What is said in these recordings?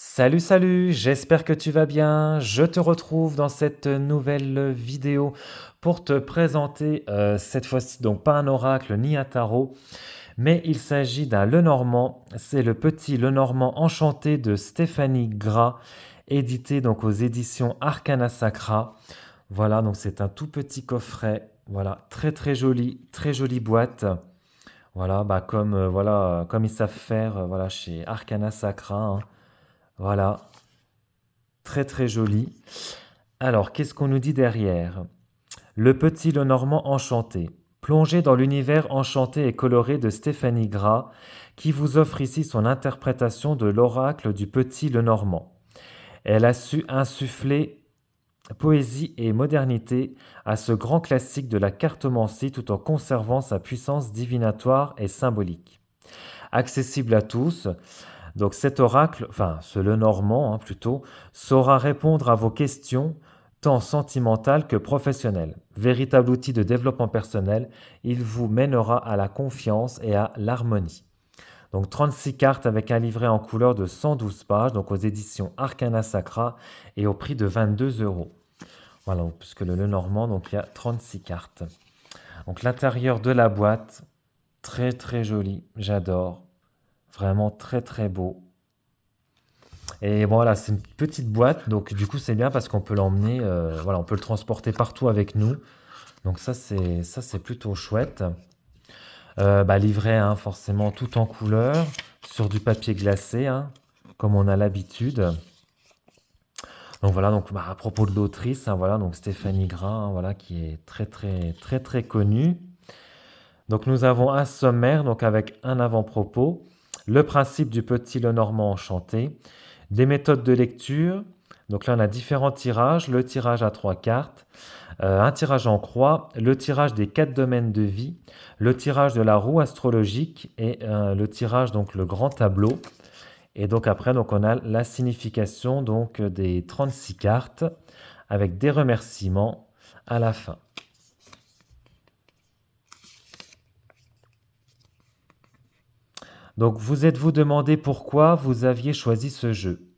Salut, salut, j'espère que tu vas bien. Je te retrouve dans cette nouvelle vidéo pour te présenter cette fois-ci donc pas un oracle ni un tarot, mais il s'agit d'un Lenormand. C'est le petit Lenormand enchanté de Stéphanie Gras, édité donc aux éditions Arcana Sacra. Voilà, donc c'est un tout petit coffret. Voilà, très jolie boîte. Voilà, bah comme ils savent faire voilà chez Arcana Sacra, hein. Voilà, très joli. Alors, qu'est-ce qu'on nous dit derrière? Le petit Lenormand enchanté. Plongez dans l'univers enchanté et coloré de Stéphanie Gras, qui vous offre ici son interprétation de l'oracle du petit Lenormand. Elle a su insuffler poésie et modernité à ce grand classique de la cartomancie tout en conservant sa puissance divinatoire et symbolique. Accessible à tous, donc cet oracle, enfin ce Lenormand plutôt, saura répondre à vos questions tant sentimentales que professionnelles. Véritable outil de développement personnel, il vous mènera à la confiance et à l'harmonie. Donc 36 cartes avec un livret en couleur de 112 pages, donc aux éditions Arcana Sacra et au prix de 22 euros. Voilà, puisque le Lenormand, donc il y a 36 cartes. Donc l'intérieur de la boîte, très joli, j'adore. Vraiment très beau. Et voilà, c'est une petite boîte, donc du coup c'est bien parce qu'on peut l'emmener, voilà, on peut le transporter partout avec nous. Donc ça c'est plutôt chouette. Bah, livré, hein, forcément tout en couleur, sur du papier glacé, hein, comme on a l'habitude. Donc voilà, donc bah, à propos de l'autrice, hein, voilà, donc Stéphanie Gras, hein, voilà, qui est très connue. Donc nous avons un sommaire, donc avec un avant-propos, le principe du petit Lenormand enchanté, des méthodes de lecture. Donc là, on a différents tirages, le tirage à 3 cartes, un tirage en croix, le tirage des 4 domaines de vie, le tirage de la roue astrologique et le tirage, donc le grand tableau. Et donc après, donc on a la signification donc des 36 cartes avec des remerciements à la fin. Donc vous êtes-vous demandé pourquoi vous aviez choisi ce jeu?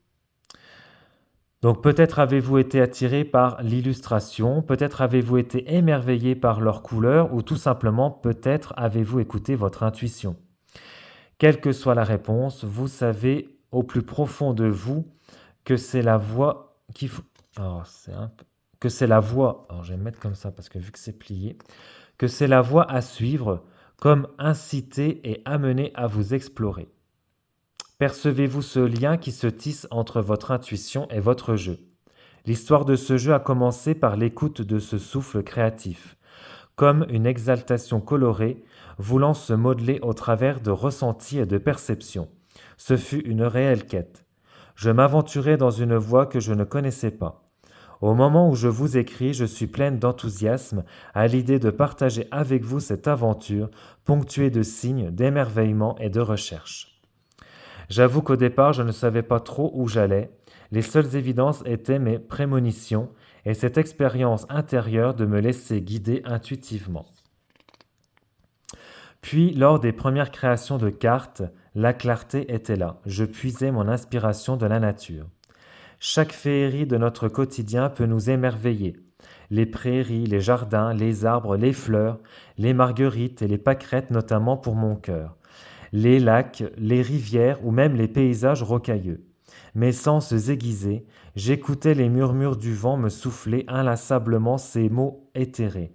Donc peut-être avez-vous été attiré par l'illustration, peut-être avez-vous été émerveillé par leurs couleurs ou tout simplement peut-être avez-vous écouté votre intuition. Quelle que soit la réponse, vous savez au plus profond de vous que c'est la voie qui alors, que c'est la voie. Alors je vais me mettre comme ça parce que vu que c'est plié, que c'est la voie à suivre comme inciter et amener à vous explorer. Percevez-vous ce lien qui se tisse entre votre intuition et votre jeu? L'histoire de ce jeu a commencé par l'écoute de ce souffle créatif, comme une exaltation colorée voulant se modeler au travers de ressentis et de perceptions. Ce fut une réelle quête. Je m'aventurais dans une voie que je ne connaissais pas. Au moment où je vous écris, je suis pleine d'enthousiasme à l'idée de partager avec vous cette aventure ponctuée de signes, d'émerveillement et de recherche. J'avoue qu'au départ, je ne savais pas trop où j'allais. Les seules évidences étaient mes prémonitions et cette expérience intérieure de me laisser guider intuitivement. Puis, lors des premières créations de cartes, la clarté était là. Je puisais mon inspiration de la nature. Chaque féerie de notre quotidien peut nous émerveiller. Les prairies, les jardins, les arbres, les fleurs, les marguerites et les pâquerettes notamment pour mon cœur, les lacs, les rivières ou même les paysages rocailleux. Mes sens aiguisés, j'écoutais les murmures du vent me souffler inlassablement ces mots éthérés.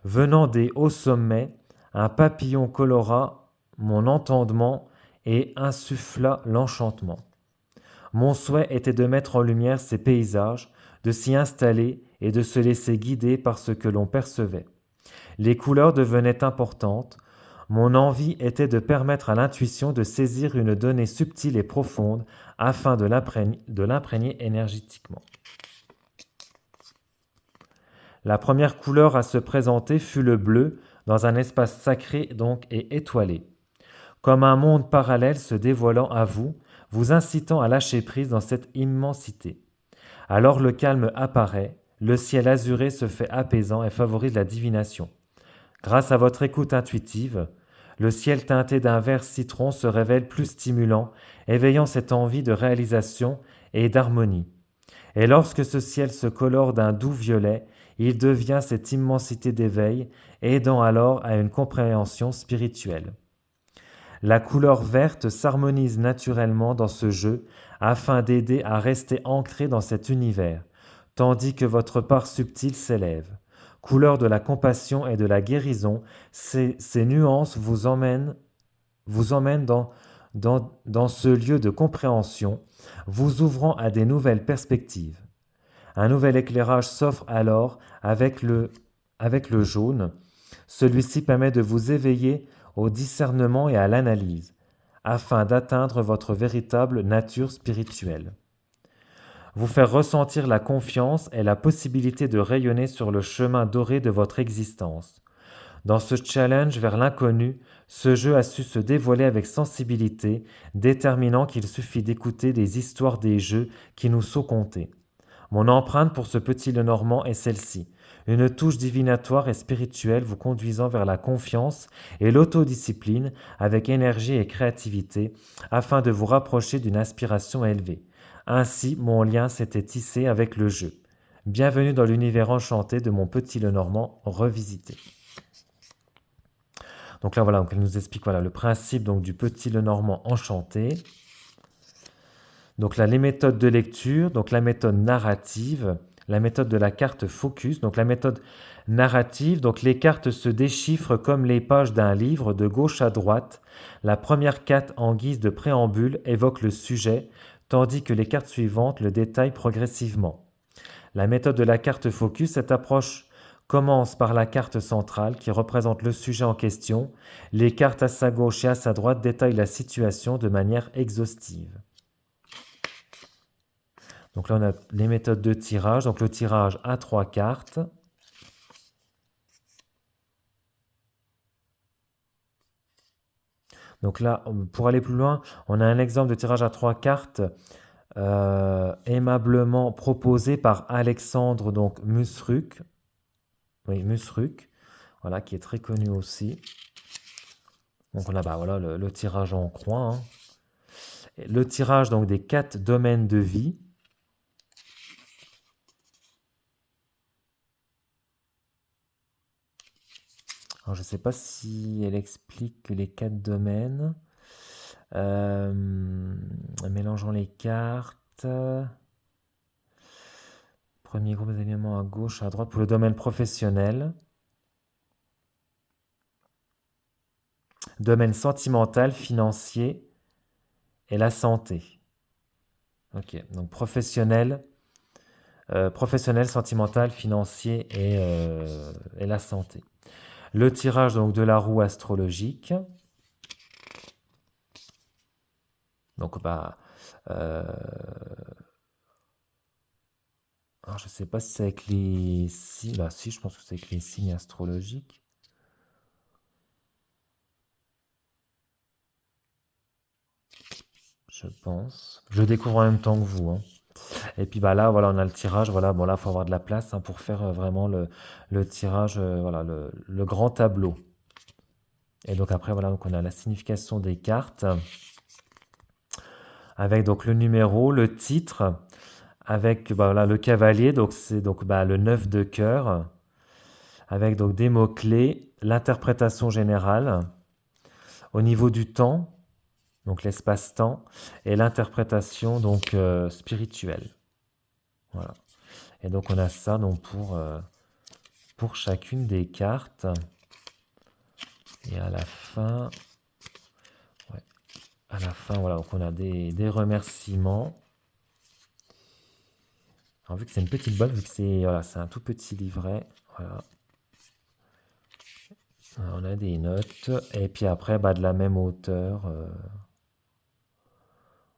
Venant des hauts sommets, un papillon colora mon entendement et insuffla l'enchantement. Mon souhait était de mettre en lumière ces paysages, de s'y installer et de se laisser guider par ce que l'on percevait. Les couleurs devenaient importantes. Mon envie était de permettre à l'intuition de saisir une donnée subtile et profonde afin de l'imprégner énergétiquement. La première couleur à se présenter fut le bleu, dans un espace sacré donc et étoilé, comme un monde parallèle se dévoilant à vous, vous incitant à lâcher prise dans cette immensité. Alors le calme apparaît, le ciel azuré se fait apaisant et favorise la divination. Grâce à votre écoute intuitive, Le ciel teinté d'un vert citron se révèle plus stimulant, éveillant cette envie de réalisation et d'harmonie. Et lorsque ce ciel se colore d'un doux violet, il devient cette immensité d'éveil, aidant alors à une compréhension spirituelle. La couleur verte s'harmonise naturellement dans ce jeu afin d'aider à rester ancré dans cet univers, tandis que votre part subtile s'élève. Couleur de la compassion et de la guérison, ces nuances vous emmènent dans ce lieu de compréhension, vous ouvrant à des nouvelles perspectives. Un nouvel éclairage s'offre alors avec le jaune. Celui-ci permet de vous éveiller au discernement et à l'analyse, afin d'atteindre votre véritable nature spirituelle. Vous faire ressentir la confiance et la possibilité de rayonner sur le chemin doré de votre existence. Dans ce challenge vers l'inconnu, ce jeu a su se dévoiler avec sensibilité, déterminant qu'il suffit d'écouter les histoires des jeux qui nous sont contés. Mon empreinte pour ce petit Lenormand est celle-ci, une touche divinatoire et spirituelle vous conduisant vers la confiance et l'autodiscipline avec énergie et créativité, afin de vous rapprocher d'une aspiration élevée. Ainsi, mon lien s'était tissé avec le jeu. Bienvenue dans l'univers enchanté de mon petit Lenormand revisité. Donc là, voilà, donc elle nous explique voilà, le principe donc, du petit Lenormand enchanté. Donc là, les méthodes de lecture, donc la méthode narrative, la méthode de la carte focus. Donc la méthode narrative, donc les cartes se déchiffrent comme les pages d'un livre de gauche à droite. La première carte en guise de préambule évoque le sujet, tandis que les cartes suivantes le détaillent progressivement. La méthode de la carte focus, cette approche commence par la carte centrale qui représente le sujet en question. Les cartes à sa gauche et à sa droite détaillent la situation de manière exhaustive. Donc là, on a les méthodes de tirage. Donc le tirage à 3 cartes. Donc là, pour aller plus loin, on a un exemple de tirage à 3 cartes aimablement proposé par Alexandre donc Musruk. Oui, Musruk, voilà, qui est très connu aussi. Donc on a voilà, le tirage en croix. Hein. Le tirage donc, des 4 domaines de vie. Alors, je ne sais pas si elle explique les 4 domaines. Mélangeons les cartes. Premier groupe d'éléments à gauche, à droite pour le domaine professionnel. Domaine sentimental, financier et la santé. Ok, donc professionnel, sentimental, financier et la santé. Le tirage donc de la roue astrologique. Donc alors, je ne sais pas si c'est avec les signes. Bah si, je pense que c'est avec les signes astrologiques. Je pense. Je découvre en même temps que vous. Hein. Et puis là, voilà, on a le tirage. Voilà, bon là, il faut avoir de la place hein, pour faire vraiment le tirage, voilà, le grand tableau. Et donc après, voilà, donc on a la signification des cartes avec donc le numéro, le titre, avec voilà, le cavalier, donc c'est donc le 9 de cœur, avec donc des mots-clés, l'interprétation générale, au niveau du temps, donc l'espace-temps, et l'interprétation donc spirituelle. Voilà. Et donc on a ça donc pour chacune des cartes. Et à la fin, voilà, donc on a des remerciements. Alors, vu que c'est une petite boîte, vu que c'est un tout petit livret, voilà. Alors, on a des notes. Et puis après, de la même hauteur,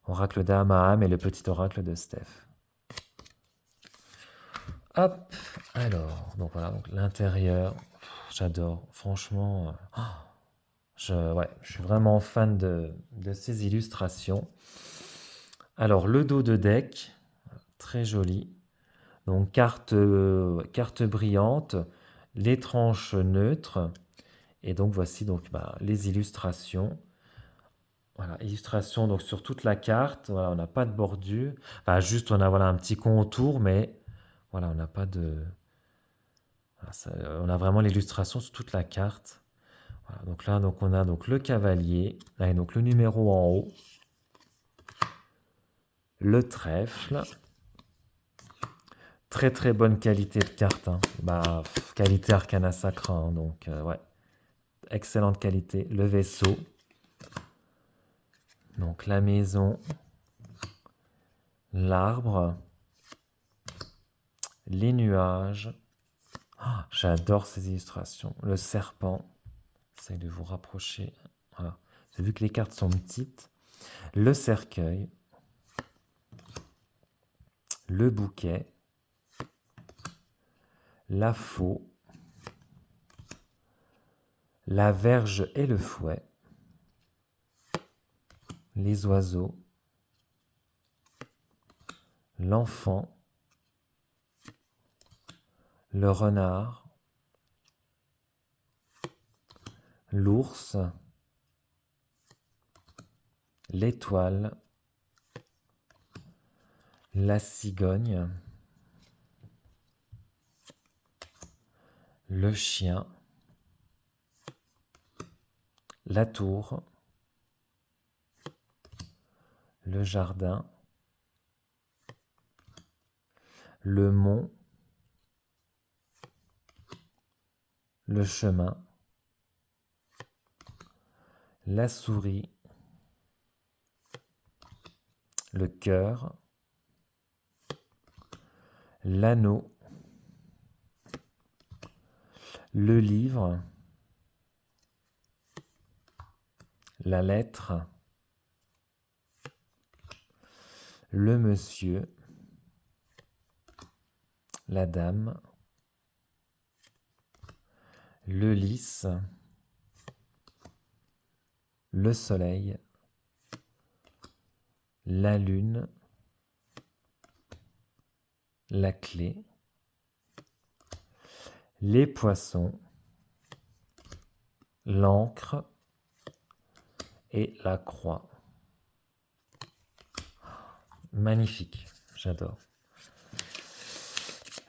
oracle d'Amaham et le petit oracle de Steph. Hop, alors, donc voilà, donc l'intérieur, j'adore, franchement, je suis vraiment fan de ces illustrations. Alors, le dos de deck, très joli. Donc, carte brillante, les tranches neutres, Et donc voici donc les illustrations. Voilà, illustration donc sur toute la carte. Voilà, on n'a pas de bordure. Enfin, juste on a voilà un petit contour, mais voilà, on n'a pas de. Voilà, on a vraiment l'illustration sur toute la carte. Voilà, donc là, donc on a donc le cavalier, et donc le numéro en haut, le trèfle. Très très bonne qualité de carte, hein. Qualité Arcana Sacra, hein, donc ouais, excellente qualité. Le vaisseau, donc la maison, l'arbre, les nuages. Ah, j'adore ces illustrations. Le serpent, j'essaie de vous rapprocher. Voilà. J'ai vu que les cartes sont petites. Le cercueil, le bouquet, la faux, la verge et le fouet, les oiseaux, l'enfant, le renard, l'ours, l'étoile, la cigogne, le chien, la tour, le jardin, le mont, le chemin, la souris, le cœur, l'anneau, le livre, la lettre, le monsieur, la dame, le lys, le soleil, la lune, la clé, les poissons, l'encre et la croix. Magnifique, j'adore.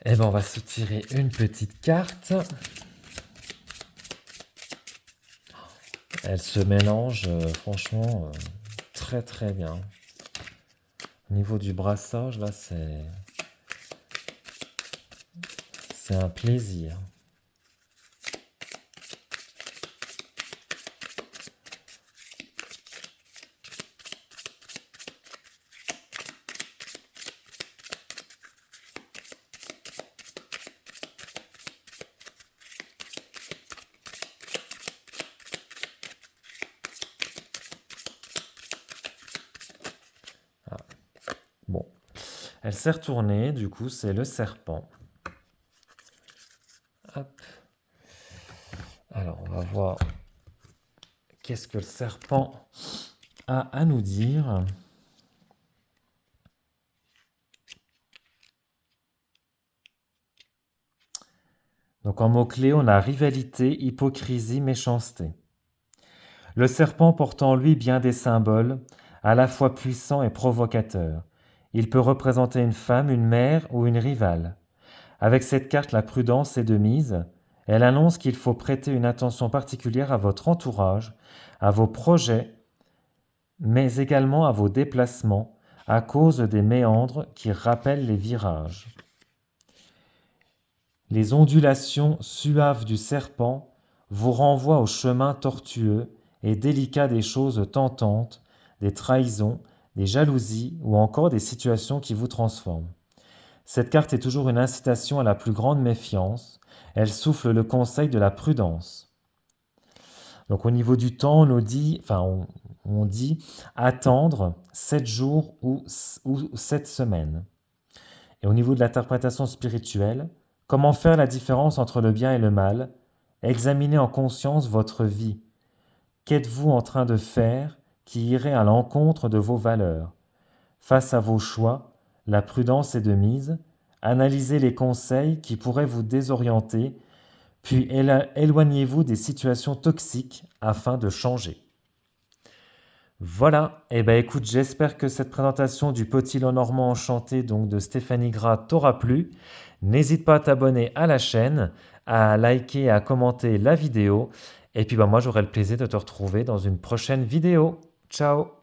Eh bien, on va se tirer une petite carte. Elle se mélange, franchement, très très bien. Au niveau du brassage, là, c'est un plaisir. Ah. Bon, elle s'est retournée, du coup, c'est le serpent. Hop. Alors, on va voir qu'est-ce que le serpent a à nous dire. Donc, en mots-clés, on a rivalité, hypocrisie, méchanceté. Le serpent porte en lui bien des symboles, à la fois puissants et provocateurs. Il peut représenter une femme, une mère ou une rivale. Avec cette carte, la prudence est de mise. Elle annonce qu'il faut prêter une attention particulière à votre entourage, à vos projets, mais également à vos déplacements, à cause des méandres qui rappellent les virages. Les ondulations suaves du serpent vous renvoient au chemin tortueux et délicat des choses tentantes, des trahisons, des jalousies ou encore des situations qui vous transforment. Cette carte est toujours une incitation à la plus grande méfiance. Elle souffle le conseil de la prudence. Donc au niveau du temps, on dit attendre 7 jours ou 7 semaines. Et au niveau de l'interprétation spirituelle, comment faire la différence entre le bien et le mal? Examinez en conscience votre vie. Qu'êtes-vous en train de faire qui irait à l'encontre de vos valeurs? Face à vos choix, la prudence est de mise. Analysez les conseils qui pourraient vous désorienter, Puis éloignez-vous des situations toxiques afin de changer. Voilà, et ben écoute, j'espère que cette présentation du potiron normand enchanté donc de Stéphanie Gras t'aura plu. N'hésite pas à t'abonner à la chaîne, à liker et à commenter la vidéo. Et puis bah, moi j'aurai le plaisir de te retrouver dans une prochaine vidéo. Ciao!